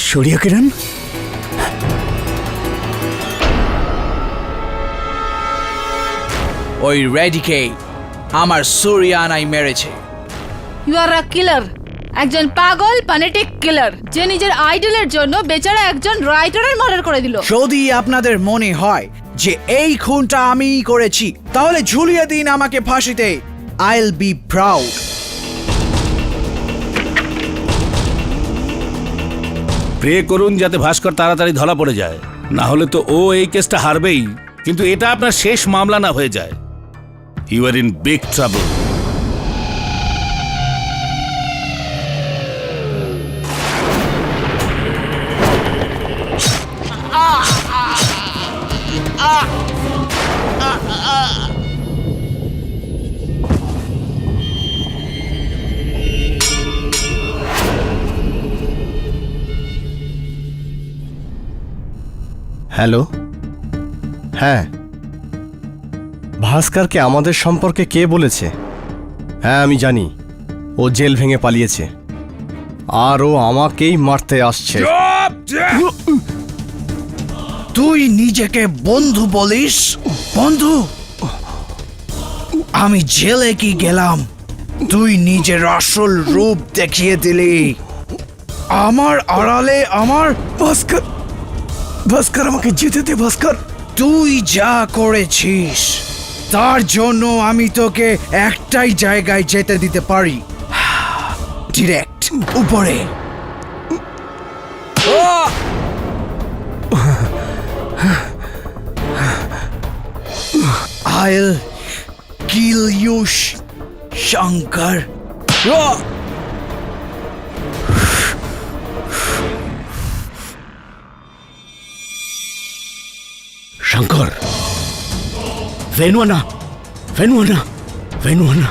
সূর্য কিরণ, ওই রেডিকে আমার সূর্যানাই মেরেছে। ইউ আর আ কিলার, একজন পাগল ফ্যানেটিক কিলার যে নিজের আইডলের জন্য বেচারা একজন রাইটারের মার্ডার করে দিল। যদি আপনাদের মনে হয় যে এই খুনটা আমিই করেছি তাহলে ঝুলিয়ে দিন আমাকে ফাঁসিতে। আইল বি প্রাউড। প্রে করুন যাতে ভাস্কর তাড়াতাড়ি ধরা পড়ে যায়, না হলে তো ও এই কেসটা হারবেই, কিন্তু এটা আপনার শেষ মামলা না হয়ে যায়। You are in big trouble. Hello, হ্যাঁ, ভাস্করকে আমাদের সম্পর্কে কে বলেছে? হ্যাঁ আমি জানি, ও জেল ভেঙে পালিয়েছে আর ও আমাকেই মারতে আসছে। তুই নিজেকে বন্ধু বলিস? বন্ধু? আমি জেলে কি গেলাম, তুই নিজের আসল রূপ দেখিয়ে দিলি। আমার আড়ালে আমার ভাস্কর, ভাস্কর আমাকে যেতে দে ভাস্কর। তুই যা করেছিস তার জন্য আমি তোকে একটাই জায়গায় যেতে দিতে পারি, ডিরেক্ট উপরে। I'll kill you, Shankar. Shankar, ভেনুয়ানা, ভেনুয়ানা, ভেনুয়ানা।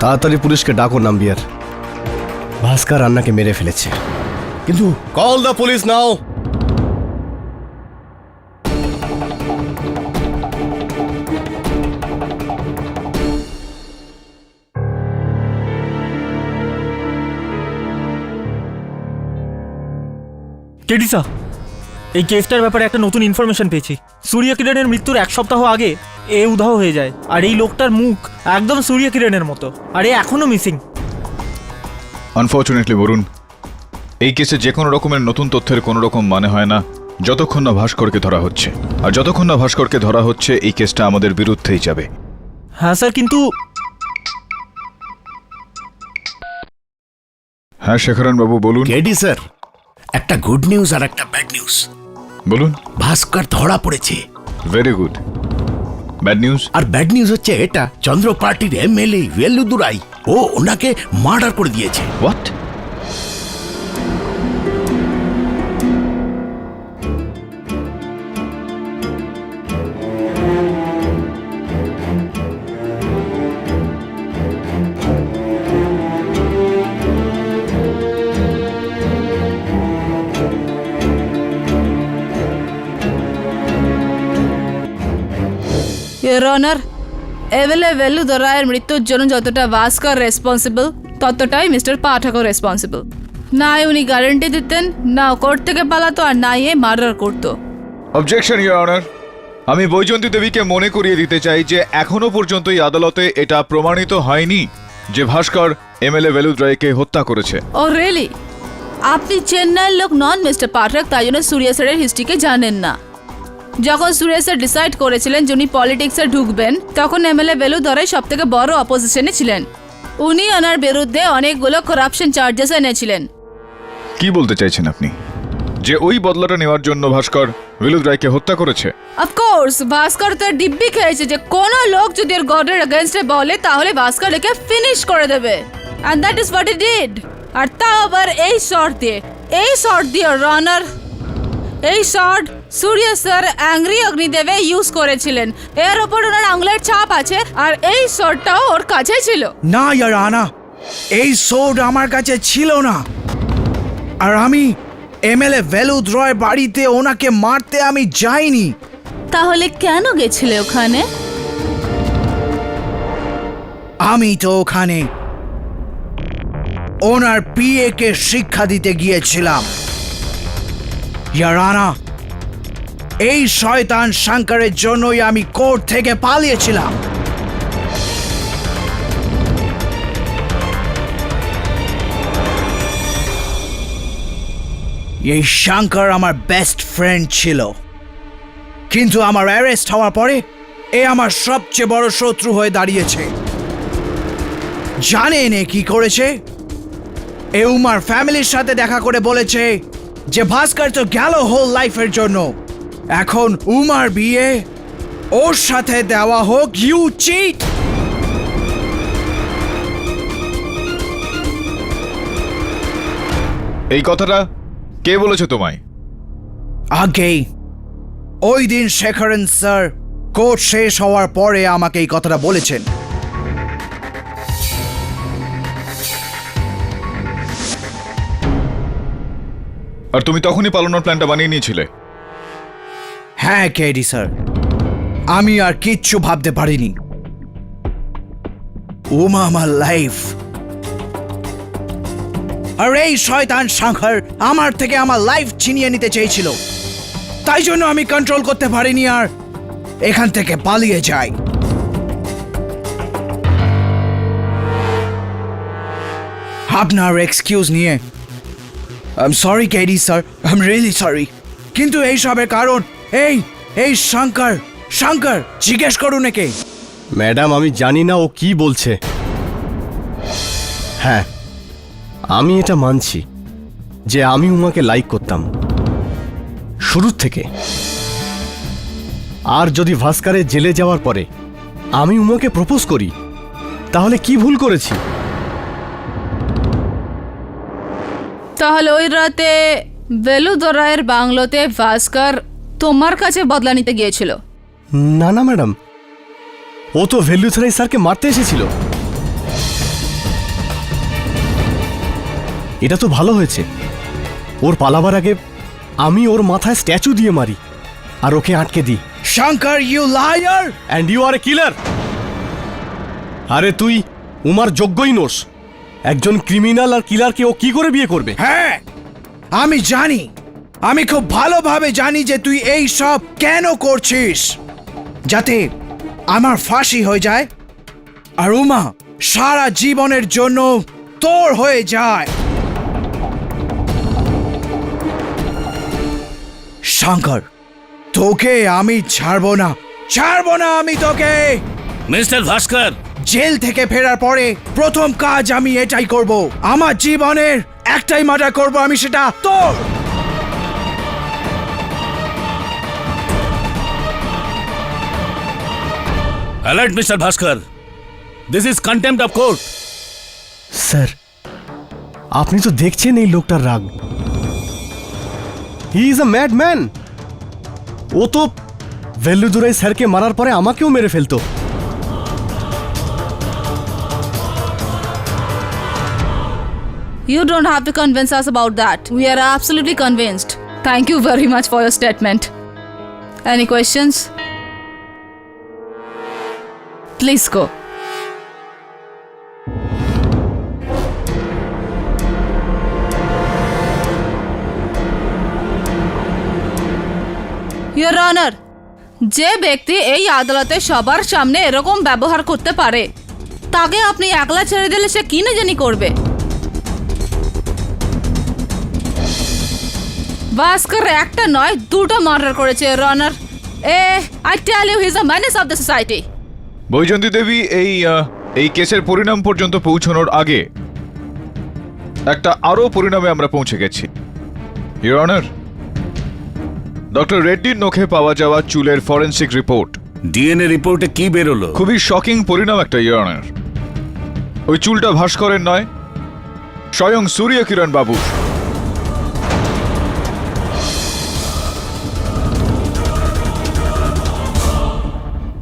তাড়াতাড়ি পুলিশকে ডাকো নাম্বিয়ার, ভাস্কর রান্নাকে মেরে ফেলেছে। কিন্তু কল দ্য পুলিশ নাও। কেডিসা, এই কেসটার ব্যাপারে একটা নতুন ইনফরমেশন পেয়েছি। সূর্য কিরণের মৃত্যুর 1 সপ্তাহ আগে এ উধাও হয়ে যায়, আর এই লোকটার মুখ একদম সূর্য কিরণের মতো, আর এ এখনো মিসিং। আনফর্চুনেটলি বরুণ, এই কেসে যে কোনো রকমের নতুন তথ্যের কোনো রকম মানে হয় না যতক্ষণ না ভাস্করকে ধরা হচ্ছে, আর যতক্ষণ না ভাস্করকে ধরা হচ্ছে এই কেসটা আমাদের বিরুদ্ধেই যাবে। হ্যাঁ স্যার, কিন্তু হ্যাঁ শেখরন বাবু বলুন। কেডি স্যার, একটা গুড নিউজ আর একটা ব্যাড নিউজ। বলুন। ভাস্কর ধরা পড়েছে। Very good. Bad news? আর ব্যাড নিউজ হচ্ছে এটা, চন্দ্র পার্টির এমএলএ ওয়েলুদুরাই ও ওনাকে মার্ডার করে দিয়েছে। হোয়াট? ইওর অনার, এমএলএ ওয়েলুদুরাইয়ের মৃত্যুর জন্য যতটা ভাস্কর রেসপন্সিবল ততটাই মিস্টার পাঠকও রেসপন্সিবল। না উনি গ্যারান্টি দিতেন, না কোর্ট থেকে পালাতো, আর না এ মার্ডার করতো। Objection your honour. আমি বৈজয়ন্তী দেবীকে মনে করিয়ে দিতে চাই যে এখনো পর্যন্ত এই আদালতে এটা প্রমাণিত হয়নি যে ভাস্কর এমএলএ ওয়েলুদুরাইকে হত্যা করেছে। ও রিয়েলি? আপনি চেন্নাইয়ের লোক নন মিস্টার পাঠক, তাই জন্য সূর্য স্যারের হিস্ট্রিকে জানেন না। যখন সূর্য স্যার ডিসাইড করেছিলেন যে উনি পলিটিক্সে ঢুকবেন, তখন এমএলএ ওয়েলুদুরাই সব থেকে বড় অপোজিশনে ছিলেন। উনি ওনার বিরুদ্ধে অনেকগুলো করাপশন চার্জেস এনেছিলেন। কি বলতে চাইছেন আপনি? যে ওই বদলাটা নেওয়ার জন্য ভাস্কর ওয়েলুদুরাইকে হত্যা করেছে? অফকোর্স, ভাস্কর তো দিব্যি খেয়েছে যে কোনো লোক যদি ওর গডের এগেইনস্টে বলে তাহলে ভাস্কর একে ফিনিশ করে দেবে, and that is what he did. আর তাও আবার এই শট দিয়ে রানার, এই শট সূর্য স্যার অ্যাংরি অগ্নিদেবে ইউজ করেছিলেন। এর ওপর ওনার আঙুলের ছাপ আছে, আর এই শটটাও ওর কাছে ছিল। না ইয়ার আনা, এই সোড আমার কাছে ছিল না। আর আমি এমএলএ ভেলুদ রয় বাড়িতে ওনাকে মারতে আমি যাইনি। তাহলে কেন গেছিলে ওখানে? আমি তো ওখানে ওনার পিএ কে শিক্ষা দিতে গিয়েছিলাম। ইয়ারানা, এই শয়তান শঙ্করের জন্যই আমি কোর্ট থেকে পালিয়েছিলাম। এই শঙ্কর আমার বেস্ট ফ্রেন্ড ছিল, কিন্তু আমার অ্যারেস্ট হওয়ার পরে এ আমার সবচেয়ে বড় শত্রু হয়ে দাঁড়িয়েছে। জানেন এ কি করেছে? এ উমার ফ্যামিলির সাথে দেখা করে বলেছে যে ভাস্কর তো গেল হোল লাইফের জন্য, এখন উমার বিয়ে ওর সাথে দেওয়া হোক। You cheat! এই কথাটা কে বলেছে তোমায়? আগেই ওই দিন শেখরন স্যার কোর্ট শেষ হওয়ার পরে আমাকে এই কথাটা বলেছেন। আর তুমি তখনই পালানোর প্ল্যানটা বানিয়ে নিয়েছিলে? হ্যাঁ কেডি স্যার, আমি আর কিচ্ছু ভাবতে পারিনি। উমা আমার লাইফ, আর এই শয়তান শঙ্কর আমার থেকে আমার লাইফ ছিনিয়ে নিতে চেয়েছিল। তাই জন্য আমি কন্ট্রোল করতে পারিনি আর এখান থেকে পালিয়ে যাই। আপনার এক্সকিউজ নিয়ে I am sorry KD sir, I am really sorry. কিন্তু এই সবের কারণ এই শঙ্কর শঙ্কর জিজ্ঞেস করুন একে। ম্যাডাম, আমি জানি না ও কি বলছে। হ্যাঁ, আমি এটা মানছি যে আমি উমাকে লাইক করতাম শুরুর থেকে। আর যদি ভাস্করের জেলে যাওয়ার পরে আমি উমাকে প্রপোজ করি, তাহলে কি ভুল করেছি? তাহলে ওই রাতে ভেলুদ রায়ের বাংলোতে ভাস্কর তোমার কাছে বদলা নিতে গিয়েছিল? না না ম্যাডাম, ও তো ভেলুথরাই স্যারকে মারতে এসেছিল। এটা তো ভালো হয়েছে, ওর পালাবার আগে আমি ওর মাথায় স্ট্যাচু দিয়ে মারি আর ওকে আটকে দিই। Shankar, you liar! And you are a killer! আরে তুই উমার যোগ্যই নোস। একজন ক্রিমিনাল আর কিলারকে ও কি করে বিয়ে করবে? হ্যাঁ, আমি জানি, আমি খুব ভালোভাবে জানি যে তুই এই সব কেন করছিস, যাতে আমার ফাঁসি হয়ে যায় আর উমা সারা জীবনের জন্য তোর হয়ে যায়। শঙ্কর, তোকে আমি ছাড়বো না, ছাড়বো না আমি তোকে। মিস্টার ভাস্কর, জেল থেকে ফেরার পরে প্রথম কাজ আমি এটাই করব। আমার জীবনের একটাই মার্ডার করব আমি, সেটা তোর। Alert mister Bhaskar, this is contempt of court. Sir, আপনি তো দেখছেন এই লোকটার রাগ। He is a mad man. ও তো ভেল্লুদুরাই স্যারকে মারার পরে আমাকেও মেরে ফেলতো। You don't have to convince us about that. We are absolutely convinced. Thank you very much for your statement. Any questions? Please go. Your Honor, যে ব্যক্তি এই আদালতে সবার সামনে এরকম ব্যবহার করতে পারে, তাকে আপনি একলা ছেড়ে দিলে সে কি না জানি করবে। ভাস্কর একটা নয়, দুটো মার্ডার করেছে Your Honor. I tell you, he is a menace of the society. Vaijayanti দেবী, এই কেসের পরিণাম পর্যন্ত পৌঁছানোর আগে একটা আরো পরিণামে আমরা পৌঁছে গেছি। ইওর অনার, ডক্টর রেড্ডির নখে পাওয়া যাওয়া চুলের ফরেনসিক রিপোর্ট, ডিএনএ রিপোর্টে কি বেরোলো? খুবই শকিং পরিণাম একটা, ইওর অনার। ওই চুলটা ভাস্করের নয়, স্বয়ং সূর্য কিরণ বাবু।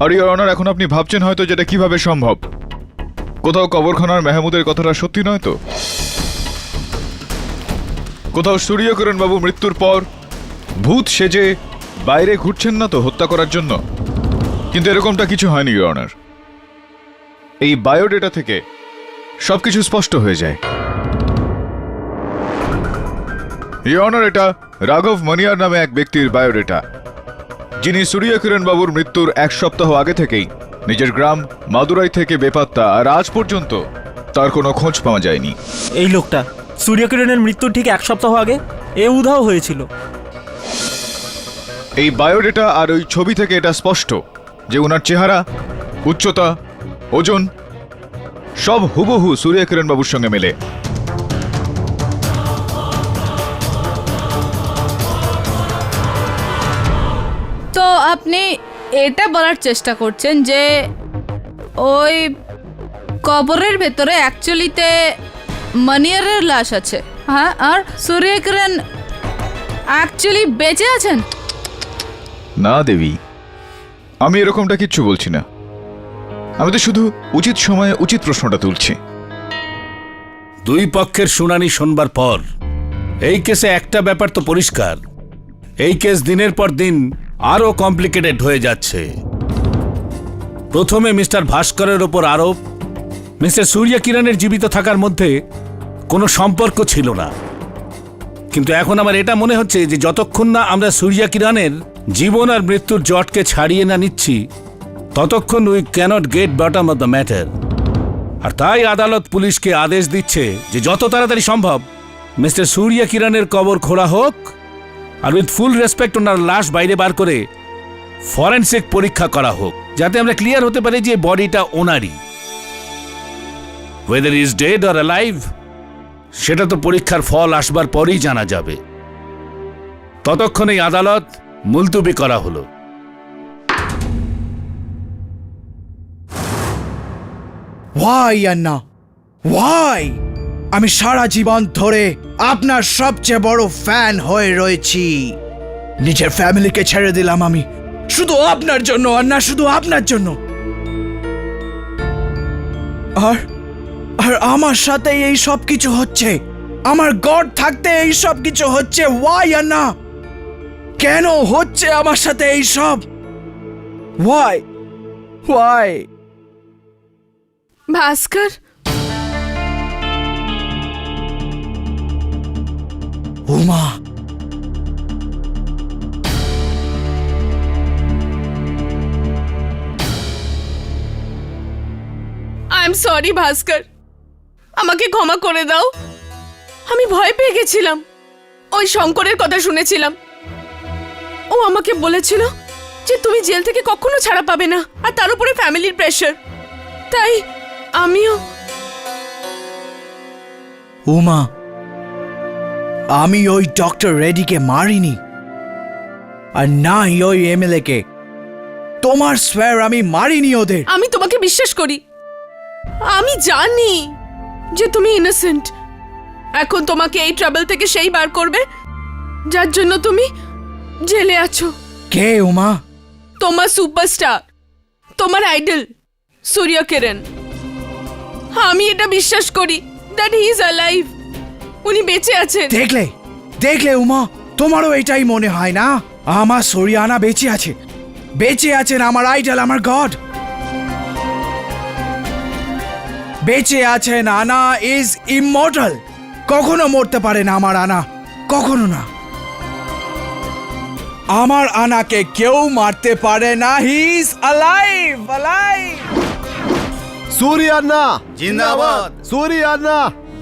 আর ইওর অনার, এখন আপনি ভাবছেন হয়তো যেটা কিভাবে সম্ভব। কোথাও কবরখানার মেহমুদের কথাটা সত্যি নয় তো? কোথাও সূর্যকিরণ বাবু মৃত্যুর পর ভূত সেজে বাইরে ঘুরছেন না তো হত্যা করার জন্য? কিন্তু এরকমটা কিছু হয়নি ইওর অনার। এই বায়োডেটা থেকে সবকিছু স্পষ্ট হয়ে যায়। ইওর অনার, এটা রাঘব মনিয়ার নামে এক ব্যক্তির বায়োডেটা, যিনি সূর্যকিরণ বাবুর মৃত্যুর 1 সপ্তাহ আগে থেকেই নিজের গ্রাম মাদুরাই থেকে বেপাত্তা, আর আজ পর্যন্ত তার কোনো খোঁজ পাওয়া যায়নি। এই লোকটা সূর্যকিরণের মৃত্যুর ঠিক 1 সপ্তাহ আগে এ উধাও হয়েছিল। এই বায়োডেটা আর ওই ছবি থেকে এটা স্পষ্ট যে ওনার চেহারা, উচ্চতা, ওজন সব হুবহু সূর্যকিরণ বাবুর সঙ্গে মেলে। তো আপনি এটা বলার চেষ্টা করছেন যে ওই কবরের ভেতরে অ্যাকচুয়ালিতে মনিয়ারের লাশ আছে, হ্যাঁ, আর সূর্যকিরণ অ্যাকচুয়ালি বেঁচে আছেন? না দেবী, আমি এরকমটা কিচ্ছু বলছি না। আমি তো শুধু উচিত সময়ে উচিত প্রশ্নটা তুলছি। দুই পক্ষের শুনানি শোনবার পর এই কেসে একটা ব্যাপার তো পরিষ্কার, এই কেস দিনের পর দিন আরো কমপ্লিকেটেড হয়ে যাচ্ছে। প্রথমে মিস্টার ভাস্করের ওপর আরোপ মিস্টার সূর্যকিরণের জীবিত থাকার মধ্যে কোনো সম্পর্ক ছিল না, কিন্তু এখন আমার এটা মনে হচ্ছে যে যতক্ষণ না আমরা সূর্যকিরণের জীবন আর মৃত্যুর জটকে ছাড়িয়ে না নিচ্ছি ততক্ষণ we cannot get bottom of the matter. আর তাই আদালত পুলিশকে আদেশ দিচ্ছে যে যত তাড়াতাড়ি সম্ভব মিস্টার সূর্যকিরণের কবর খোঁড়া হোক, আর উইথ ফুল রেসপেক্ট ওনার লাশ বাইরে বার করে ফরেনসিক পরীক্ষা করা হোক, যাতে আমরা ক্লিয়ার হতে পারি যে বডিটা ওনারই। Whether is dead or alive সেটা তো পরীক্ষার ফল আসবার পরেই জানা যাবে। ততক্ষণ এই আদালত মুলতুবি করা হলো। ওয়াই আন্না, ওয়াই? আমি সারা জীবন ধরে আপনার সবচেয়ে বড় ফ্যান হয়ে রয়েছি। নিজের ফ্যামিলিকে ছেড়ে দিলাম আমি শুধু আপনার জন্য, আন্না, শুধু আপনার জন্য। আর আর আমার সাথে এই সব কিছু হচ্ছে, আমার গড থাকতে এই সব কিছু হচ্ছে। ওয়াই আন্না? কেন হচ্ছে আমার সাথে এই সব? Why why? Bhaskar, Uma, I am sorry Bhaskar, আমাকে ক্ষমা করে দাও। আমি ভয় পেয়ে গেছিলাম। ওই শঙ্করের কথা শুনেছিলাম, ও আমাকে বলেছিল যে তুমি জেল থেকে কখনো ছাড়া পাবে না, আর তার উপরে ফ্যামিলির প্রেশার। তাই আমিও। উমা, আমি ওই ডক্টর রেড্ডিকে মারিনি, আর না ওই এমএলএ কে। তোমার স্যার, আমি মারিনি ওদের। আমি তোমাকে বিশ্বাস করি, আমি জানি যে তুমি ইনোসেন্ট। এখন তোমাকে এই ট্রাবল থেকে সেই বার করবে যার জন্য তুমি জেলে আছো। কে উমা? তোমার সুপারস্টার, তোমার আইডল সূর্যকিরণ। আমি এটা বিশ্বাস করি দ্যাট হি ইজ অ্যালাইভ, উনি বেঁচে আছেন। দেখলে দেখলে উমা, তোমারও এটাই মনে হয় না? আমার সূর্যানা বেঁচে আছে, বেঁচে আছেন আমার আইডল, আমার গড বেঁচে আছেন। আনা ইজ ইমমর্টাল, কখনো মরতে পারে না আমার আনা, কখনো না। আমার আনাকে কেউ মারতে পারে না। He is alive, alive. Suryanna জিন্দাবাদ, সূর্যান্না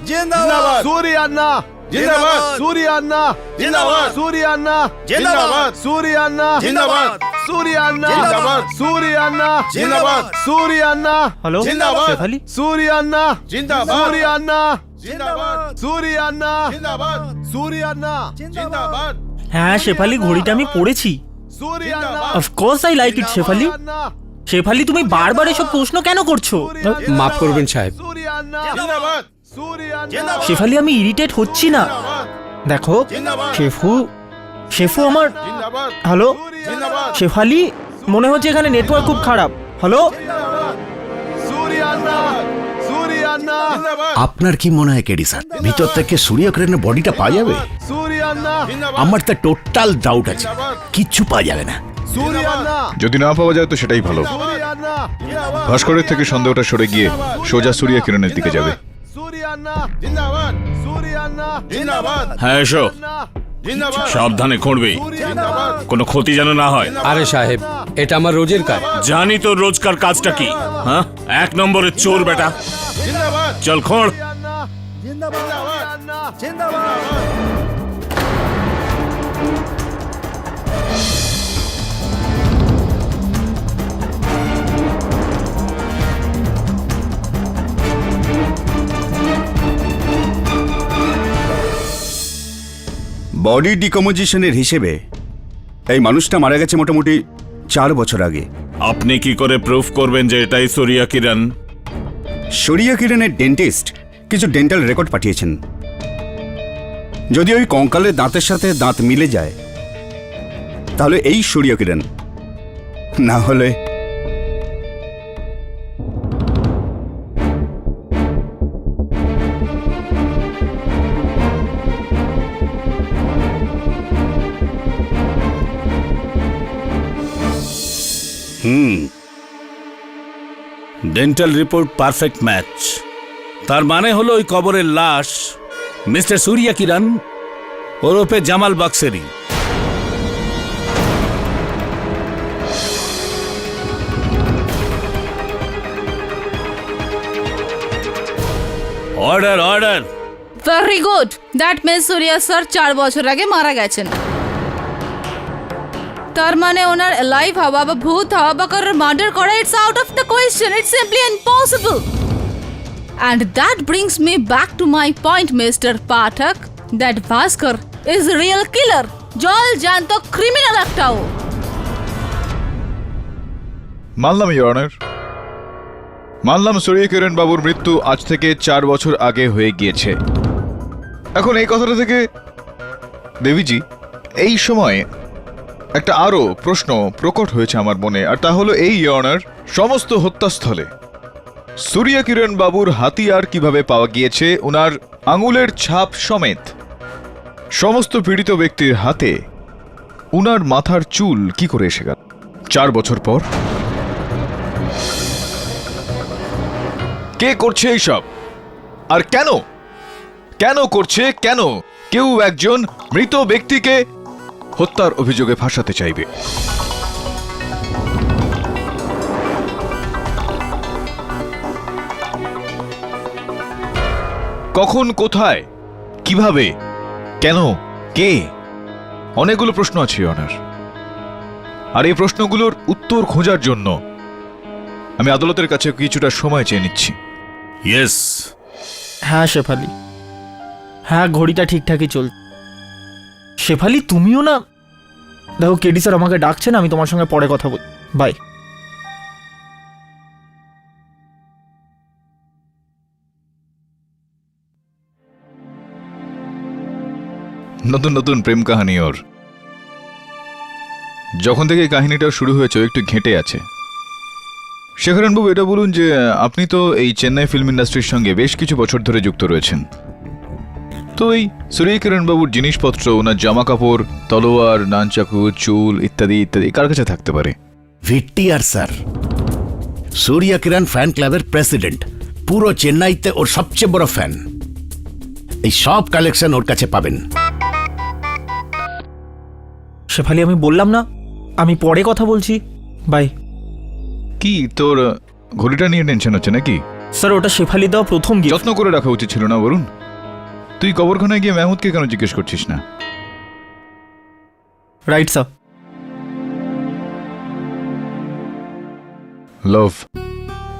জিন্দাবাদ, সূর্যান্না জিন্দাবাদ, সূর্যান্না জিন্দাবাদ, সূর্যান্না জিন্দাবাদ, সূর্যান্না জিন্দাবাদ, সূর্যান্না জিন্দাবাদ, সূর্যান্না জিন্দাবাদ, সূর্যান্না হ্যালো জিন্দাবাদ, শেফালি? সূর্যান্না জিন্দাবাদ, সূর্যান্না জিন্দাবাদ, সূর্যান্না জিন্দাবাদ, সূর্যান্না জিন্দাবাদ। হ্যাঁ শেফালি, ঘড়িটা আমি পড়েছি। Suryanna, of course I like it Shefali. Shefali, তুমি বারবার এসব প্রশ্ন কেন করছো? মাফ করবেন সাহেব। শেফালি, আমি ইরিটেট হচ্ছি না। দেখো শেফু আমার। হ্যালো শেফালি, মনে হচ্ছে এখানে নেটওয়ার্ক খুব খারাপ। হ্যালো সূর্যান্না, আপনার কি মনে হয় কেডি স্যার ভিতর থেকে সূর্য কিরণের বডিটা পাওয়া যাবে? আমার তো টোটাল ডাউট আছে, কিচ্ছু পাওয়া যাবে না। যদি না পাওয়া যায় তো সেটাই ভালো। ভাস্করের থেকে সন্দেহটা সরে গিয়ে সোজা সূর্য কিরণের দিকে যাবে। হ্যাঁ এসো, সাবধানে করবে, কোনো ক্ষতি যেন না হয়। আরে সাহেব, এটা আমার রোজের কাজ। জানি তোর রোজকার কাজটা কি। হ্যাঁ, 1 নম্বরের চোর বেটা। চল খোঁড়। বডি ডিকম্পোজিশনের হিসেবে এই মানুষটা মারা গেছে মোটামুটি 4 বছর আগে। আপনি কি করে প্রুফ করবেন যে এটাই সূর্য কিরণ? সূর্য কিরণের ডেন্টিস্ট কিছু ডেন্টাল রেকর্ড পাঠিয়েছেন। যদি ওই কঙ্কালের দাঁতের সাথে দাঁত মিলে যায় তাহলে এই সূর্য কিরণ, না হলে ডেন্টাল রিপোর্ট পারফেক্ট ম্যাচ। তার মানে হলো ওই কবরের লাশ মিস্টার সূর্য কিরণ ওরফে Jamal Bokseri. Order order. Very good, that means Surya sir 4 বছর আগে মারা গেছেন। তার মানে ওনার লাইভ হওয়া বা ভূত হওয়া বা কারোর মার্ডার করা, it's out of the question, it's simply impossible. And that brings me back to my point, Mr. Pathak, that Bhaskar is a real killer. জল জ্যান্ত ক্রিমিনাল একটাও। মানলাম ইওর অনার, মানলাম সূর্য কিরণ বাবুর মৃত্যু আজ থেকে 4 বছর আগে হয়ে গিয়েছে। এখন এই কথাটা থেকে দেবীজি এই সময় একটা আরো প্রশ্ন প্রকট হয়েছে আমার মনে, আর তা হলো এই ইওর অনার, সমস্ত হত্যাস্থলে সূর্য কিরণ বাবুর হাতিয়ার কিভাবে পাওয়া গিয়েছে, ওনার আঙুলের ছাপ সমেত সমস্ত পীড়িত ব্যক্তির হাতে উনার মাথার চুল কি করে এসে গেল 4 বছর পর? কে করছে এইসব আর কেন? কেন করছে? কেন কেউ একজন মৃত ব্যক্তিকে হত্যার অভিযোগে ফাঁসাতে চাইবে? কখন, কোথায়, কিভাবে, কেন, কে? অনেকগুলো প্রশ্ন আছে অনার, আর এই প্রশ্নগুলোর উত্তর খোঁজার জন্য আমি আদালতের কাছে কিছুটা সময় চেয়ে নিচ্ছি। ইয়েস। হ্যাঁ শেফালি, হ্যাঁ ঘড়িটা ঠিকঠাকই চল। শেফালি তুমিও না, দেখো কেডি স্যার আমাকে ডাকছেন, আমি তোমার সঙ্গে পরে কথা বল। বাই। নতুন নতুন প্রেম কাহিনী ওর। যখন থেকে কাহিনীটা শুরু হয়েছে একটু ঘেঁটে আছে। শেখরনবাবু, এটা বলুন যে আপনি তো এই চেন্নাই ফিল্ম ইন্ডাস্ট্রির সঙ্গে বেশ কিছু বছর ধরে যুক্ত রয়েছেন, তো এই সূর্য কিরণ বাবুর জিনিসপত্র, ওনার জামা কাপড়, তলোয়ার, নানচাকু, চুল ইত্যাদি ইত্যাদি কার কাছে থাকতে পারে? ভিটিআর স্যার, সূর্য কিরণ ফ্যান ক্লাবের প্রেসিডেন্ট, পুরো চেন্নাইতে ওর সবচেয়ে বড় ফ্যান। এই সব কালেকশন ওর কাছে পাবেন। শেফালি আমি বললাম না, আমি পরে কথা বলছি। বাই। কি তোর ঘড়িটা নিয়ে টেনশন হচ্ছে নাকি? স্যার ওটা শেফালি দেওয়া প্রথম গিফট। যত্ন করে রাখা উচিত ছিল না বরুণ? তুই কবরখানায় গিয়ে মেহমুদকে কেন জিজ্ঞেস করছিস না? Right sir. লাভ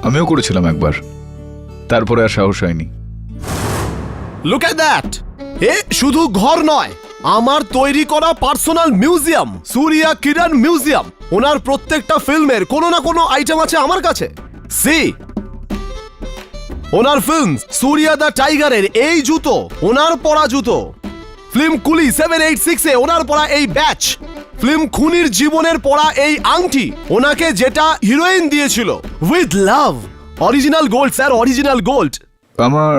আমিও করেছিলাম একবার, তারপরে আর সাহস হয়নি। Look at that! এ শুধু ঘর নয়, আমার তৈরি করা personal museum, Surya Kiran museum. ওনার প্রত্যেকটা ফিল্মের কোনো না কোনো আইটেম আছে আমার কাছে। সি, ওনার ফিল্ম সূর্য দ্য টাইগারের এই জুতো, ওনার পরা জুতো। ফিল্ম কুলি 786-এ ওনার পরা এই ব্যাচ। ফিল্ম খুনির জীবনের পরা এই আংটি, ওনাকে যেটা হিরোইন দিয়েছিল with love. Original gold sir, original gold. আমার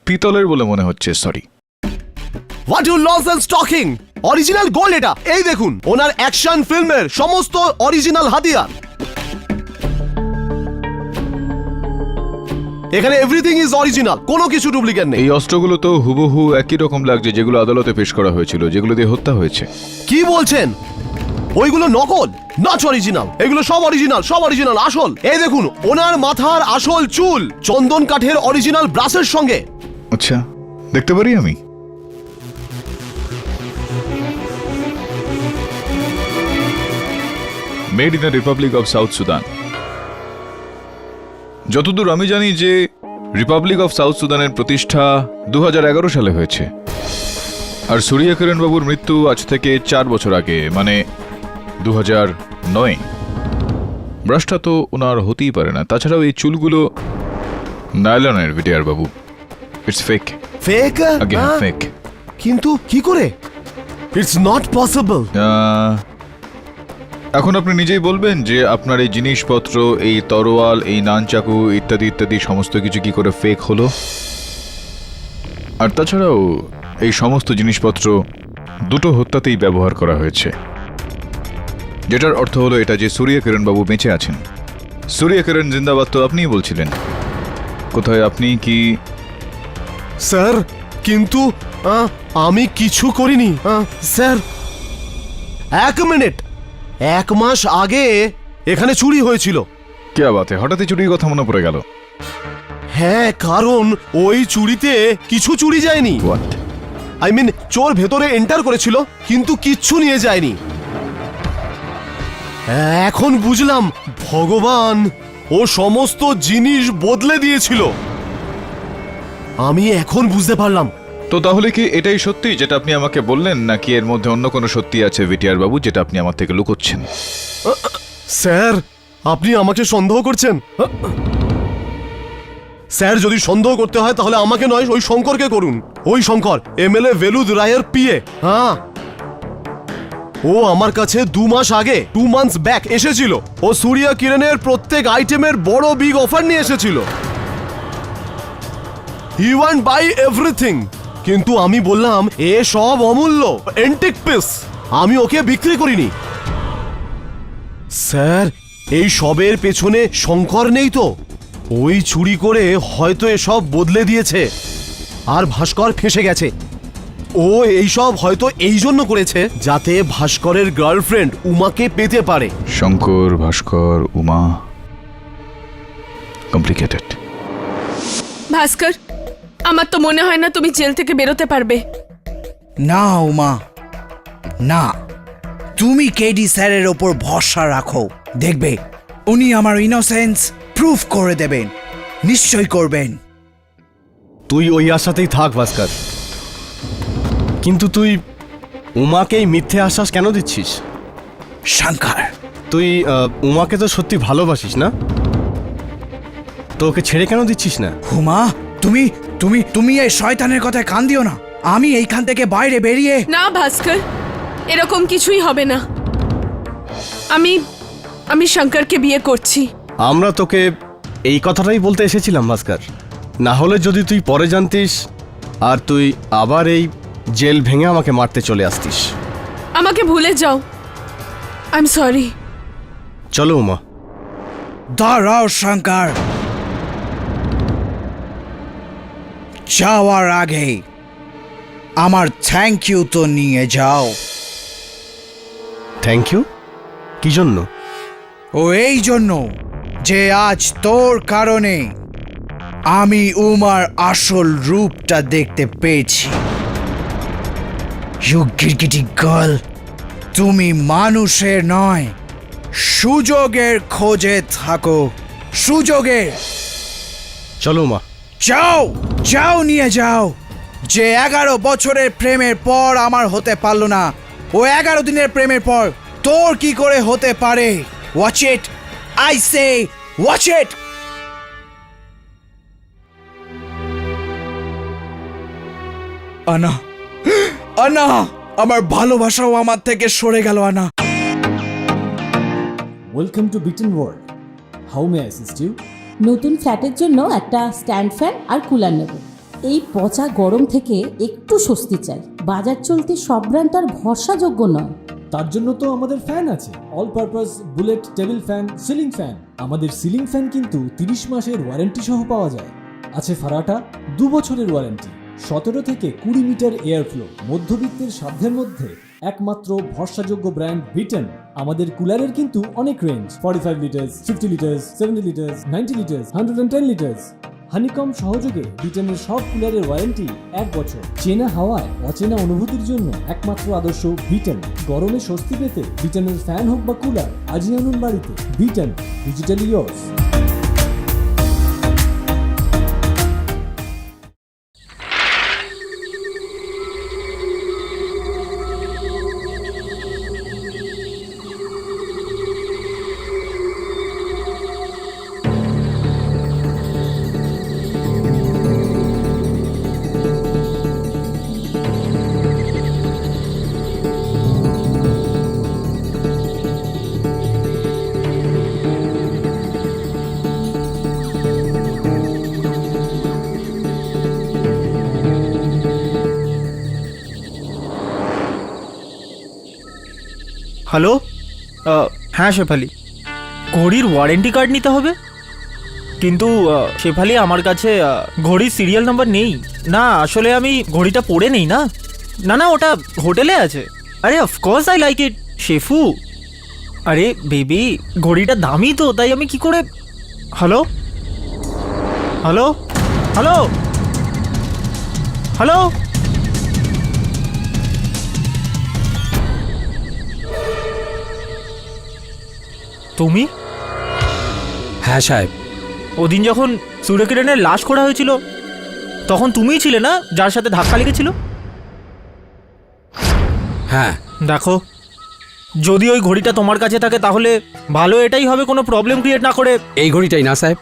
পিতলের বলে মনে হচ্ছে, sorry. What you nonsense talking? Original gold এটা। এই দেখুন ওনার অ্যাকশন ফিল্মের সমস্ত অরিজিনাল হাতিয়ার। এখানে এভরিথিং ইজ অরিজিনাল, কোনো কিছু ডুপ্লিকেট নেই। এই অস্ত্রগুলো তো হুবহু একই রকম লাগছে যেগুলো আদালতে পেশ করা হয়েছিল, যেগুলো দিয়ে হত্যা হয়েছে। কি বলছেন? ওইগুলো নকল, নট অরিজিনাল। এগুলো সব অরিজিনাল, সব অরিজিনাল, আসল। এই দেখুন ওনার মাথার আসল চুল চন্দন কাঠের অরিজিনাল ব্রাশের সঙ্গে। আচ্ছা, দেখতে পারি আমি? Made in the Republic of south Sudan. যতদূর আমি জানি যে রিপাবলিক অফ সাউথ সুদানের প্রতিষ্ঠা 2011 সালে হয়েছে, আর সূর্যা কিরণ বাবুর মৃত্যু আজ থেকে 4 বছর আগে, মানে 2009। ব্রাশটা তো ওনার হতেই পারে না। তাছাড়াও এই চুলগুলো নাইলনের, VTR Babu. It's fake. Fake? আগে ফেক। কিন্তু কি করে? It's not possible. এখন আপনি নিজেই বলবেন যে আপনার এই জিনিসপত্র, এই তরোয়াল, এই নানচাকু ইত্যাদি ইত্যাদি সমস্ত কিছু কি করে ফেক হলো। আর তাছাড়াও এই সমস্ত জিনিসপত্র দুটো হত্যাতেই ব্যবহার করা হয়েছে, যেটার অর্থ হলো এটা যে সূর্যা কিরণ বাবু বেঁচে আছেন। সূর্যা কিরণ জিন্দাবাদ তো আপনিই বলছিলেন। কোথায় আপনি কি? স্যার কিন্তু আমি কিছু করিনি স্যার। 1 মিনিট, 1 মাস আগে এখানে চুরি হয়েছিল। কে বাতে হঠাৎই চুরির কথা মনে পড়ে গেল? হ্যাঁ, কারণ ওই চুরিতে কিছু চুরি যায়নি। হোয়াট? আই মিন চোর ভেতরে এন্টার করেছিল কিন্তু কিচ্ছু নিয়ে যায়নি। এখন বুঝলাম ভগবান ও সমস্ত জিনিস বদলে দিয়েছিল। আমি এখন বুঝতে পারলাম। তো তাহলে কি এটাই সত্যি যেটা আপনি আমাকে বললেন, নাকি এর মধ্যে অন্য কোনো সত্যি আছে ভিটিআর বাবু যেটা আপনি আমার থেকে লুকোচ্ছেন? স্যার আপনি আমাকে সন্দেহ করছেন? স্যার যদি সন্দেহ করতে হয় তাহলে আমাকে নয়, ওই শঙ্করকে করুন। ওই শঙ্কর এমএলএ ভেলুদ রায়ের পিএ। হ্যাঁ, ও আমার কাছে 2 মাস আগে 2 মান্থস ব্যাক এসেছিল। ও সূর্যা কিরণের প্রত্যেক আইটেমের বড় বিগ অফার নিয়ে এসেছিল। He want buy everything. কিন্তু আমি বললাম এ সব অমূল্য এন্টিক পিস, আমি ওকে বিক্রি করিনি। স্যার এই সবের পেছনে শঙ্কর নেই তো? ওই চুরি করে হয়তো এসব বদলে দিয়েছে, আর ভাস্কর ফেঁসে গেছে। ও এইসব হয়তো এই জন্য করেছে যাতে ভাস্করের গার্লফ্রেন্ড উমাকে পেতে পারে। শঙ্কর, ভাস্কর, উমা, কমপ্লিকেটেড। ভাস্কর, আমার তো মনে হয় না তুমি জেল থেকে বেরোতে পারবে। না উমা, না, তুমি কেডি স্যারের ওপর ভরসা রাখো। দেখবে উনি আমার ইনোসেন্স প্রুফ করে দেবেন, নিশ্চয় করবেন। তুই ওই আশাতেই থাক ভাস্কর, কিন্তু তুই উমাকেই মিথ্যে আশ্বাস কেন দিচ্ছিস? শঙ্কর, তুই উমাকে তো সত্যি ভালোবাসিস না? তো ওকে ছেড়ে কেন দিচ্ছিস না? হুমা, তুমি তুমি তুমি এই শয়তানের কথায় কান দিও না। আমি এইখান থেকে বাইরে বেরিয়ে না ভাস্কর, এরকম কিছুই হবে না। আমি শঙ্করকে বিয়ে করছি। আমরা তোকে এই কথাটাই বলতে এসেছিলাম ভাস্কর। না হলে যদি তুই পরে জানতিস আর তুই আবার এই জেল ভেঙে আমাকে মারতে চলে আসতিস। আমাকে ভুলে যাও। I am sorry. চলো উমা। দাঁড়াও শঙ্কর, যাওয়ার আগে আমার থ্যাংক ইউ তো নিয়ে যাও। Thank you? কি জন্য? ও এই জন্য যে আজ তোর কারণে আমি উমার আসল রূপটা দেখতে পেয়েছি। ইউ গিরগিটি গার্ল, তুমি মানুষের নয়, সুযোগের খোঁজে থাকো, সুযোগের। চলো উমা। যাও, যাও, নিয়ে যাও। যে 11 বছরের প্রেমের পর আমার হতে পারলো না, ও 11 দিনের প্রেমের পর তোর কি করে হতে পারে? Watch it, I say watch it. আনা, আনা, আমার ভালোবাসাও আমার থেকে সরে গেল। আনা, Welcome to Beaten World. How may I assist you? নতুন ফ্ল্যাটের জন্য একটা স্ট্যান্ড ফ্যান আর কুলার নেব। এই পচা গরম থেকে একটু স্বস্তি চাই। বাজার চলতে সব ব্র্যান্ড আর ভরসাযোগ্য নয়। তার জন্য তো আমাদের ফ্যান আছে, all purpose bullet table fan, ceiling fan. আমাদের সিলিং ফ্যান কিন্তু 30 মাসের ওয়ারেন্টি সহ পাওয়া যায়। আছে ফারাটা 2 বছরের ওয়ারেন্টি, 17 থেকে 20 মিটার এয়ার ফ্লো, মধ্যবিত্তের সাধ্যের মধ্যে একমাত্র ভরসাযোগ্য ব্র্যান্ড বিটেন। আমাদের কুলারের কিন্তু অনেক range, 45 litres, 50 litres, 70 litres, 90 litres, 110 litres. Honeycomb সহযোগে বিটেনের সব কুলারের ওয়ারেন্টি 1 বছর। চেনা হাওয়ায় অচেনা অনুভূতির জন্য একমাত্র আদর্শ বিটেন। গরমে স্বস্তি পেতে বিটেনের ফ্যান হোক বা কুলার, আজই আনুন বাড়িতে। Beaten, digitally yours. হ্যালো, হ্যাঁ শেফালি, ঘড়ির ওয়ারেন্টি কার্ড নিতে হবে। কিন্তু শেফালি, আমার কাছে ঘড়ির সিরিয়াল নাম্বার নেই। না, আসলে আমি ঘড়িটা পরে নেই না। না না, ওটা হোটেলে আছে। আরে অফকোর্স আই লাইক ইট শেফু। আরে বেবি, ঘড়িটা দামি তো, তাই আমি কি করে। হ্যালো হ্যালো হ্যালো হ্যালো, তুমি? হ্যাঁ সাহেব। ওদিন যখন সূর্যকিরণের লাশ খোঁড়া হয়েছিল তখন তুমিই ছিলে না যার সাথে ধাক্কা লেগেছিল? হ্যাঁ। দেখো, যদি ওই ঘড়িটা তোমার কাছে থাকে তাহলে ভালো এটাই হবে, কোনো প্রবলেম ক্রিয়েট না করে। এই ঘড়িটাই না সাহেব?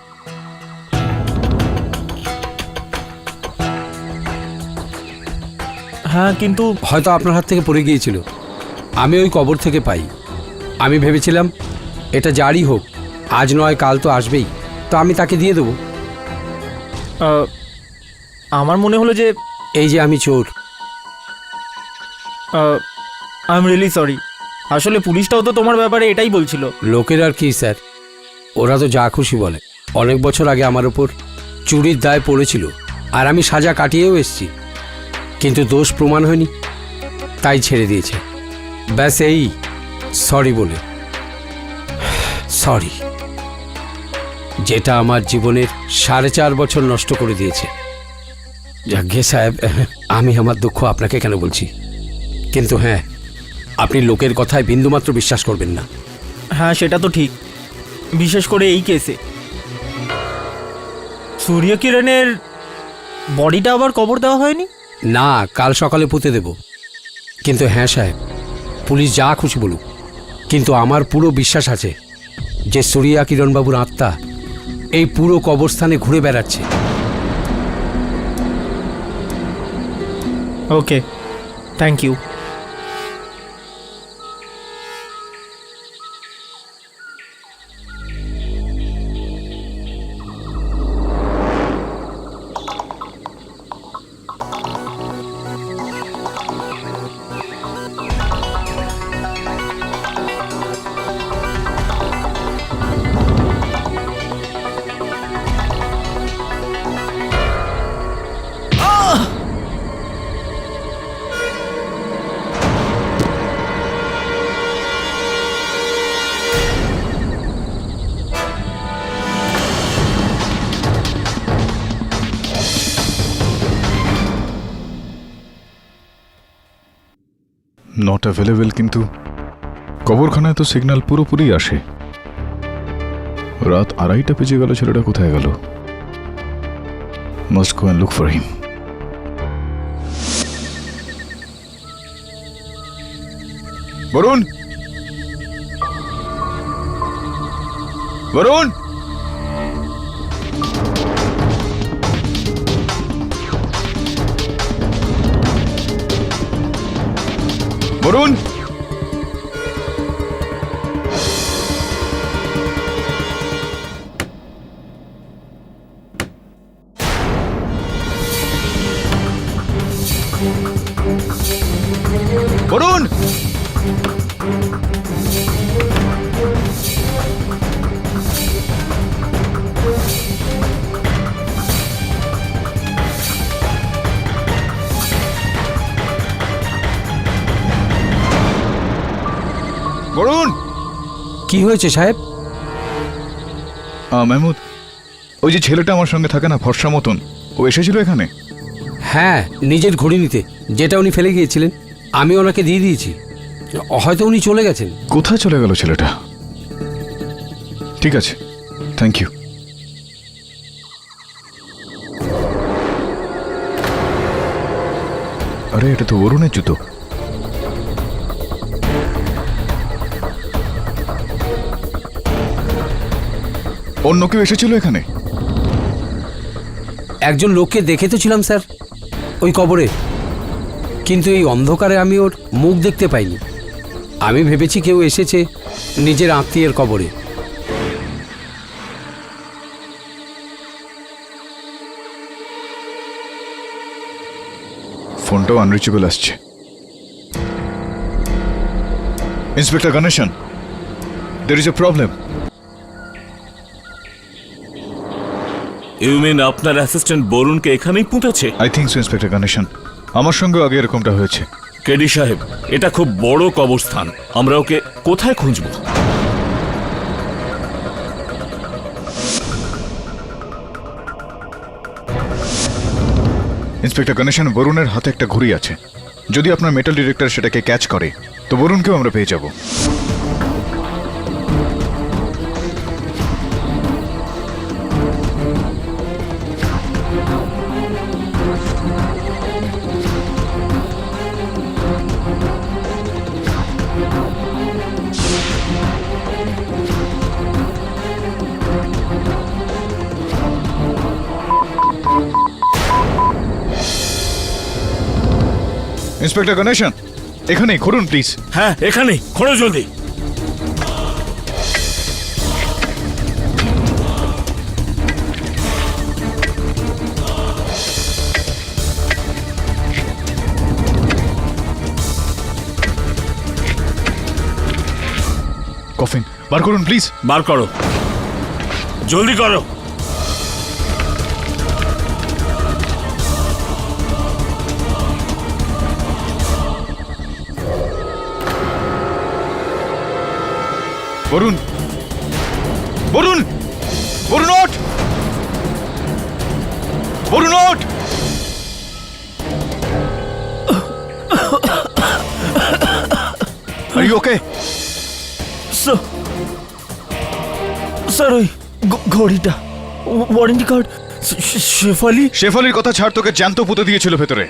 হ্যাঁ, কিন্তু হয়তো আপনার হাত থেকে পড়ে গিয়েছিল। আমি ওই কবর থেকে পাই। আমি ভেবেছিলাম এটা যারই হোক, আজ নয় কাল তো আসবেই, তো আমি তাকে দিয়ে দেবো। আমার মনে হলো যে এই যে আমি চোর। I am really sorry. আসলে পুলিশটাও তো তোমার ব্যাপারে এটাই বলছিল। লোকের আর কি স্যার, ওরা তো যা খুশি বলে। অনেক বছর আগে আমার ওপর চুরির দায় পড়েছিল, আর আমি সাজা কাটিয়েও এসেছি, কিন্তু দোষ প্রমাণ হয়নি, তাই ছেড়ে দিয়েছে। ব্যাস এই সরি বলে। সরি, যেটা আমার জীবনের 4.5 বছর নষ্ট করে দিয়েছে। যাজ্ঞে সাহেব, আমি আমার দুঃখ আপনাকে কেন বলছি, কিন্তু হ্যাঁ, আপনি লোকের কথায় বিন্দুমাত্র বিশ্বাস করবেন না। হ্যাঁ, সেটা তো ঠিক, বিশেষ করে এই কেসে। সূর্যকিরণের বডিটা আবার কবর দেওয়া হয়নি? না, কাল সকালে পুঁতে দেব। কিন্তু হ্যাঁ সাহেব, পুলিশ যা খুশি বলুক, কিন্তু আমার পুরো বিশ্বাস আছে যে সূর্যকিরণবাবুর আত্মা এই পুরো কবরস্থানে ঘুরে বেড়াচ্ছে। ওকে, থ্যাংক ইউ। নট অ্যাভেলেবেল, কিন্তু কবরখানায় তো সিগন্যাল পুরোপুরি আসে। রাত 2:30 বেজে গেল, ছেলেটা কোথায় গেল? Must go and look for him. Varun, Varun, Varun, Varun! Varun! কি হয়েছে সাহেব? মেহমুদ, ওই যে ছেলেটা আমার সঙ্গে থাকে না, ফর্সা মতন, ও এসেছিল এখানে? হ্যাঁ, নিজের ঘড়ি নিতে, যেটা উনি ফেলে গিয়েছিলেন। আমি ওনাকে দিয়ে দিয়েছি। হয়তো উনি চলে গেছেন। কোথায় চলে গেল ছেলেটা? ঠিক আছে, থ্যাংক ইউ। আরে এটা তো বরুণের জুতো। অন্য কেউ এসেছিল এখানে? একজন লোককে দেখে তো ছিলাম স্যার, ওই কবরে। কিন্তু এই অন্ধকারে আমি ওর মুখ দেখতে পাইনি। আমি ভেবেছি কেউ এসেছে নিজের আত্মীয়ের কবরে। ফোনটাও আনরিচেবল আসছে। Inspector Ganesan, there is a problem. You mean আপনার অ্যাসিস্ট্যান্ট বরুণকে এখানেই পুঁতেছে? I think so, inspector Ganesan. আমার সঙ্গেও আগে এরকমটা হয়েছে। কেডি সাহেব, এটা খুব বড় কবরস্থান, আমরা ওকে কোথায় খুঁজবো? ইন্সপেক্টর গণেশন, বরুণের হাতে একটা ঘড়ি আছে। যদি আপনার মেটাল ডিটেক্টর সেটাকে ক্যাচ করে তো বরুণকেও আমরা পেয়ে যাব। ইন্সপেক্টর গণেশন, এখানেই খুঁড়ুন প্লিজ। হ্যাঁ, এখানেই, খোঁড়ো জলদি। কফিন বার করুন প্লিজ। বার করো, জলদি করো। বরুণ, বরুণ, বরুণ ওঠ! বরুণ ওঠ! Are you okay? স্যার, ওই ঘড়িটা, ওয়ারেন্টি কার্ড, শেফালি। শেফালির কথা ছাড়, তোকে জ্যান্ত পুঁতে দিয়েছিল ভেতরে।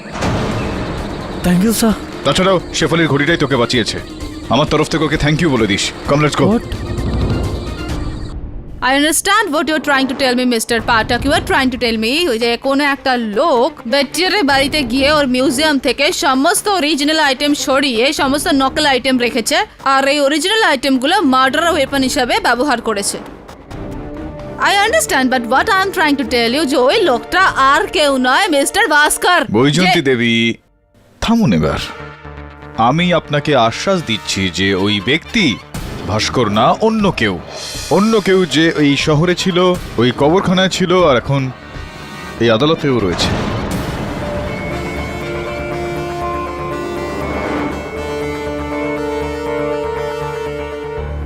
Thank you sir. তাছাড়াও শেফালির ঘড়িটাই তোকে বাঁচিয়েছে। আমার তরফ থেকে ওকে থ্যাংক ইউ বলে দিস। Come let's go. I understand what you're trying to tell me, Mr. Patak. You are trying to tell me যে কোনো একটা লোক বেটিয়ারের বাড়িতে গিয়ে ওর মিউজিয়াম থেকে সমস্ত অরিজিনাল আইটেম সরিয়ে সমস্ত নকল আইটেম রেখেছে, আর এই অরিজিনাল আইটেমগুলো মার্ডার ওয়েপন হিসাবে ব্যবহার করেছে। I understand, but what I'm trying to tell you যে ওই লোকটা আর কেউ নয়, মিস্টার ভাস্কর। বৈজয়ন্তী দেবী, থামুন এবার। আমি আপনাকে আশ্বাস দিচ্ছি যে ওই ব্যক্তি ভাস্কর না, অন্য কেউ যে এই শহরে ছিল, ওই কবরখানায় ছিল, আর এখন এই আদালতেও রয়েছে।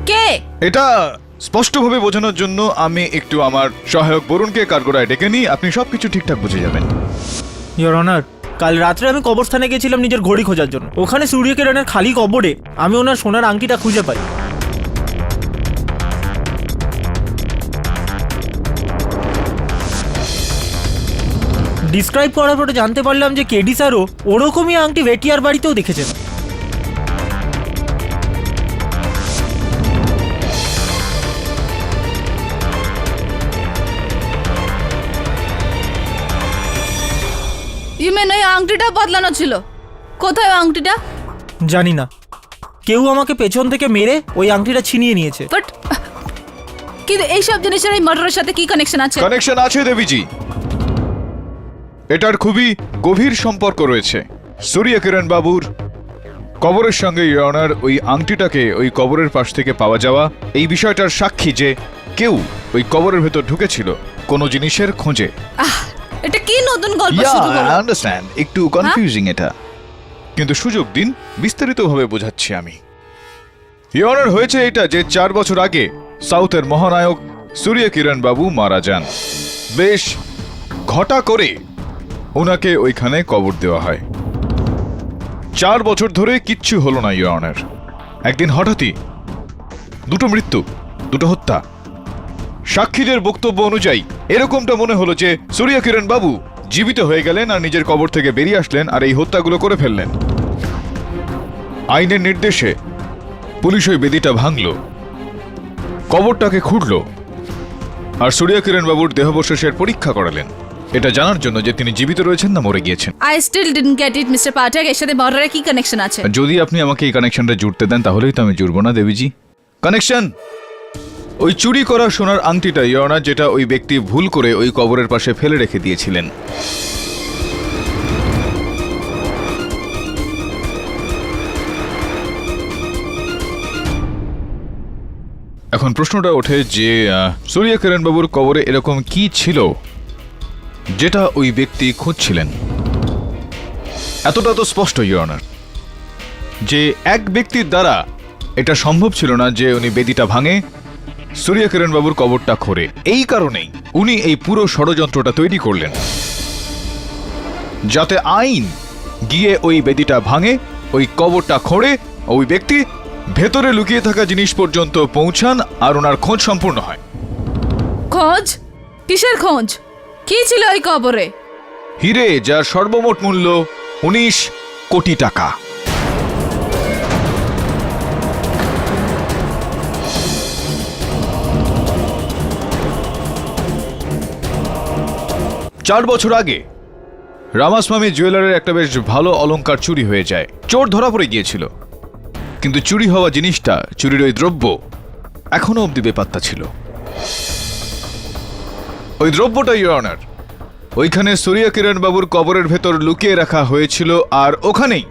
কে? এটা স্পষ্টভাবে বোঝানোর জন্য আমি একটু আমার সহায়ক বরুণকে কাঠগড়ায় ডেকে নিই, আপনি সবকিছু ঠিকঠাক বুঝে যাবেন। ইয়োর অনার, কাল রাত্রে আমি কবরস্থানে গেছিলাম নিজের ঘড়ি খোঁজার জন্য। ওখানে সূর্য কিরণের খালি কবরে আমি ওনার সোনার আংটিটা খুঁজে পাই। ডিসক্রাইব করার পরে জানতে পারলাম যে কেডি স্যারও ওরকমই আংটি ভেটিয়ার বাড়িতেও দেখেছেন। ইউ মেন ওই আংটিটা বদলানো ছিল? কোথায় আংটিটা? জানি না, কেউ আমাকে পেছন থেকে মেরে ওই আংটিটা ছিনিয়ে নিয়েছে। বাট কিন্তু এইসব জিনিসের এই মার্ডারের সাথে কি কানেকশন আছে? কানেকশন আছে দেবীজি, এটার খুবই গভীর সম্পর্ক রয়েছে। সূর্য কিরণ বাবুর কবরের সঙ্গে ইওর অনার ওই আংটিটাকে ওই কবরের পাশ থেকে পাওয়া যাওয়া এই বিষয়টার সাক্ষী যে কেউ ওই কবরের ভেতর ঢুকেছিল কোনো জিনিসের খোঁজে। এটা কি নতুন গল্প শুরু হলো? আন্ডারস্ট্যান্ড, একটু কনফিউজিং এটা, কিন্তু সুযোগ দিন বিস্তারিতভাবে বোঝাচ্ছি আমি। ইওর অনার হয়েছে এটা যে 4 বছর আগে সাউথের মহানায়ক সূর্য কিরণ বাবু মারা যান। বেশ ঘটা করে ওনাকে ওইখানে কবর দেওয়া হয়। 4 বছর ধরে কিচ্ছু হলো না ইওর অনার। একদিন হঠাৎই দুটো মৃত্যু, দুটো হত্যা। সাক্ষীদের বক্তব্য অনুযায়ী এরকমটা মনে হলো যে সূর্য কিরণ বাবু জীবিত হয়ে গেলেন আর নিজের কবর থেকে বেরিয়ে আসলেন আর এই হত্যাগুলো করে ফেললেন। আইনের নির্দেশে পুলিশ ওই বেদিটা ভাঙল, কবরটাকে খুঁড়ল আর সূর্য কিরণ বাবুর দেহাবশেষের পরীক্ষা করালেন, এটা জানার জন্য যে তিনি জীবিত রয়েছেন না মরে গিয়েছেন। I still didn't get it mister Pathak, এর সাথে মার্ডারের কি কানেকশন আছে? যদি আপনি আমাকে এই কানেকশনটা জুড়তে দেন তাহলেই তো আমি জুড়বো না দেবীজি। কানেকশন ওই চুরি করা সোনার আংটিটা ইওর অনার, যেটা ওই ব্যক্তি ভুল করে ওই কবরের পাশে ফেলে রেখে দিয়েছিলেন। এখন প্রশ্নটা ওঠে যে সূর্য কিরণ বাবুর কবরে এরকম কি ছিল যেটা ওই ব্যক্তি খুঁজছিলেন? এতটা তো স্পষ্ট ইওর অনার যে এক ব্যক্তির দ্বারা এটা সম্ভব ছিল না যে উনি বেদিটা ভাঙে, সূর্য কিরণ বাবুর কবরটা খোঁড়ে। এই কারণেই উনি এই পুরো ষড়যন্ত্রটা তৈরি করলেন যাতে আইন গিয়ে ওই বেদিটা ভাঙে, ওই কবরটা খোঁড়ে, ওই ব্যক্তি ভেতরে লুকিয়ে থাকা জিনিস পর্যন্ত পৌঁছান আর ওনার খোঁজ সম্পূর্ণ হয়। খোঁজ? কিসের খোঁজ? কি ছিল ওই কবরে? হিরে, যার সর্বমোট মূল্য 19 কোটি টাকা। চার বছর আগে রামাস্বামী জুয়েলারের একটা বেশ ভালো অলংকার চুরি হয়ে যায়। চোর ধরা পড়ে গিয়েছিল, কিন্তু চুরি হওয়া জিনিসটা, চুরির ওই দ্রব্য এখনো অব্দি বেপাত্তা ছিল। ওই দ্রব্যটা ইওর অনার ওইখানে সূর্য কিরণ বাবুর কবরের ভেতর লুকিয়ে রাখা হয়েছিল আর ওখানেই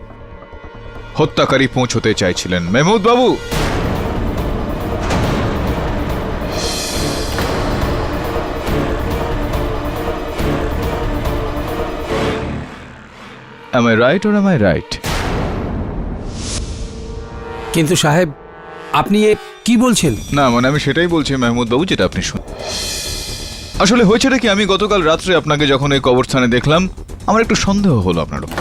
হত্যাকারী পৌঁছতে চাইছিলেন। মেহমুদ বাবু, am I right or am I right? কিন্তু সাহেব, আপনি এ কি বলছেন? না মানে আমি সেটাই বলছি মেহমুদ বাবু, যেটা আপনি শুন। আসলে হয়েছেটা কি, আমি গতকাল রাত্রে আপনাকে যখন এই কবরস্থানে দেখলাম আমার একটু সন্দেহ হলো আপনার উপর।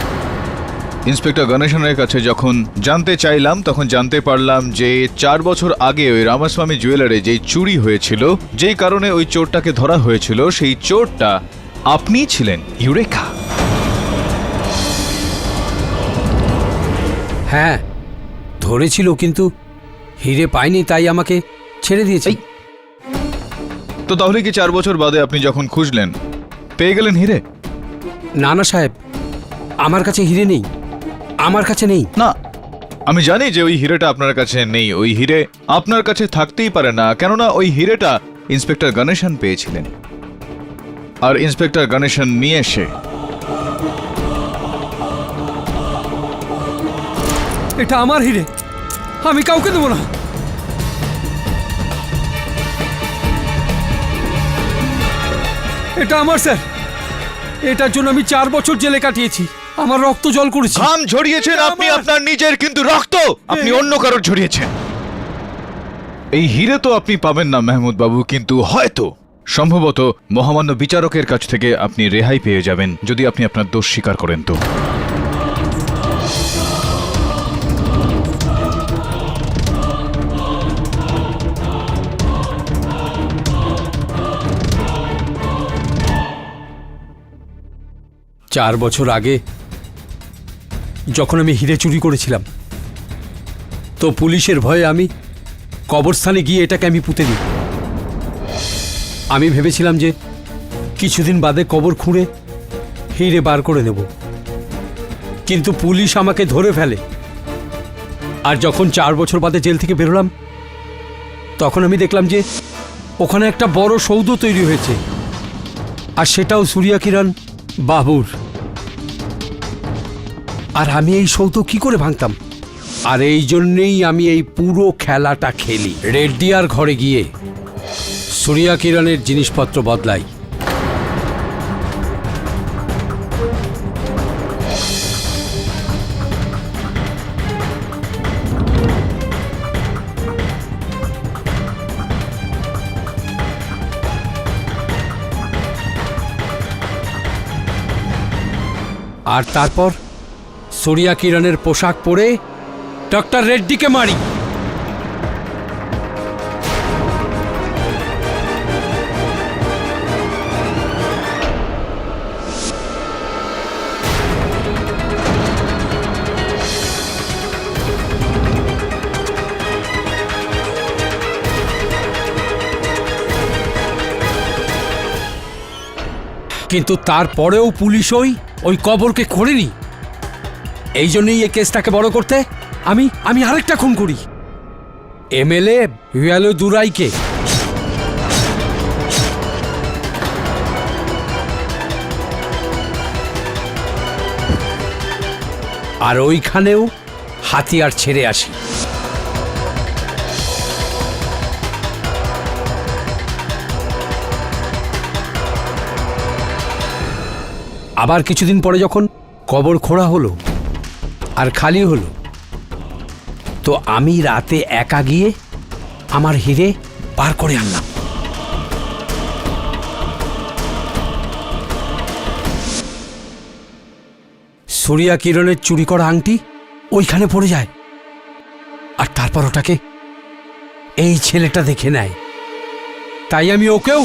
ইন্সপেক্টর গণেশনের কাছে যখন জানতে চাইলাম তখন জানতে পারলাম যে 4 বছর আগে ওই রামাস্বামী জুয়েলারে যেই চুরি হয়েছিল, যেই কারণে ওই চোরটাকে ধরা হয়েছিল, সেই চোরটা আপনিই ছিলেন। ইউরেকা! হ্যাঁ, ধরেছিল কিন্তু হিরে পাইনি, তাই আমাকে ছেড়ে দিয়েছে। তো তাহলে কি 4 বছর বাদে আপনি যখন খুঁজলেন পেয়ে গেলেন হিরে? না না সাহেব, আমার কাছে হিরে নেই, আমার কাছে নেই। না, আমি জানি যে ওই হিরেটা আপনার কাছে নেই। ওই হিরে আপনার কাছে থাকতেই পারে না, কেননা ওই হিরেটা ইন্সপেক্টর গণেশন পেয়েছিলেন আর ইন্সপেক্টর গণেশন নিয়ে এসে এটা আমার হিরে, আমি কাউকে দেবো না। এটা আমার স্যার, এটার জন্য আমি 4 বছর জেলে কাটিয়েছি, আমার রক্ত জল করেছি। ঘাম ঝরিয়েছেন আপনি আপনার নিজের, কিন্তু রক্ত আপনি অন্য কারোর ঝরিয়েছেন। এই হিরে তো আপনি পাবেন না মেহমুদ বাবু, কিন্তু হয়তো সম্ভবত মহামান্য বিচারকের কাছ থেকে আপনি রেহাই পেয়ে যাবেন যদি আপনি আপনার দোষ স্বীকার করেন। তো 4 বছর আগে যখন আমি হিরে চুরি করেছিলাম, তো পুলিশের ভয়ে আমি কবরস্থানে গিয়ে এটাকে আমি পুঁতে দিই। আমি ভেবেছিলাম যে কিছুদিন বাদে কবর খুঁড়ে হিরে বার করে নেব, কিন্তু পুলিশ আমাকে ধরে ফেলে। আর যখন 4 বছর বাদে জেল থেকে বেরোলাম, তখন আমি দেখলাম যে ওখানে একটা বড় সৌধ তৈরি হয়েছে, আর সেটাও সূর্য কিরণ বাবুর। আর আমি এই সৌধ কি করে ভাঙতাম? আর এই জন্যেই আমি এই পুরো খেলাটা খেলি। রেড্ডিয়ার ঘরে গিয়ে সূর্যা কিরণের জিনিসপত্র বদলাই। আর তারপর সূর্যা কিরণের পোশাক পরে ডক্টর রেড্ডিকে মারি। কিন্তু তারপরেও পুলিশ ওই কবরকে খোঁড়েনি। এই জন্যই এই কেসটাকে বড় করতে আমি আরেকটা খুন করি, এমএলএ ভিয়ালো দুরাইকে। আর ওইখানেও হাতিয়ার ছেড়ে আসি। আবার কিছুদিন পরে যখন কবর খোঁড়া হলো আর খালি হলো, তো আমি রাতে একা গিয়ে আমার হিরে পার করে আনলাম। সূর্যা কিরণের চুরি করা আংটি ওইখানে পড়ে যায়, আর তারপর ওটাকে এই ছেলেটা দেখে নেয়। তাই আমি ওকেও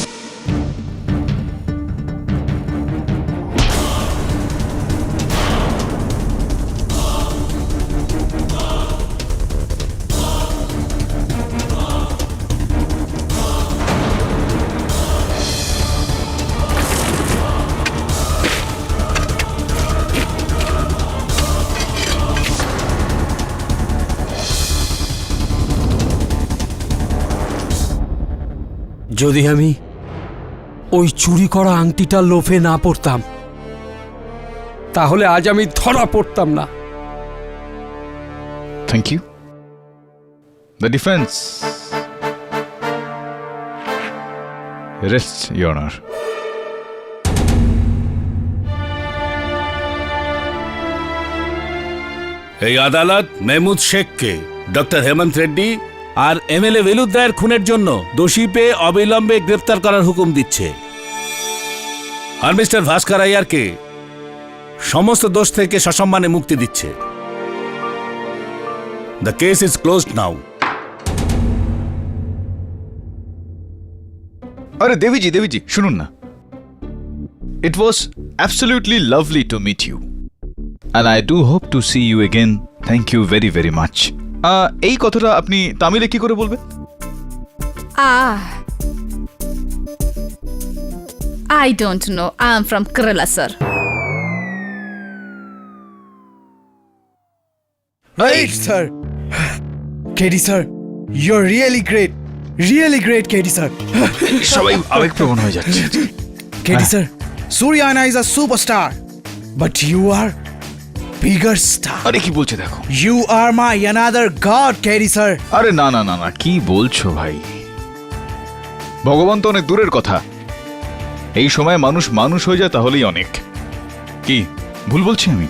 যদি আমি ওই চুরি করা আংটিটা লোভে না পড়তাম, তাহলে আজ আমি ধরা পড়তাম না। Thank you the defence. Rest your honour. এই আদালত মেহমুদ শেখকে, ডক্টর হেমন্ত রেড্ডি আর এমএলএ ভেলুদ্দায়ের খুনের জন্য দোষী পেয়ে অবিলম্বে গ্রেফতার করার হুকুম দিচ্ছে, আর মিস্টার ভাস্কর আইয়ারকে সমস্ত দোষ থেকে সসম্মানে মুক্তি দিচ্ছে। The case is closed now. আরে দেবীজি শুনুন না। It was absolutely lovely to meet you and I do hope to see you again. Thank you very very much. এই কথাটা আপনি তামিলে কি করে বলবেন? I don't know. I am from Kerala, sir. Right, sir. KD sir, you're really great. Really great, KD sir. সবাই আবেগপ্রবণ হয়ে যাচ্ছে। KD sir, Suryana is a superstar, but you are bigger star. আরে কি বলছে দেখো। You are my another god, KD sir. আরে না কি বলছো ভাই? ভগবান তো অনেক দূরের কথা। এই সময় মানুষ হয়ে যায় তাহলেই অনেক। কি ভুল বলছি আমি?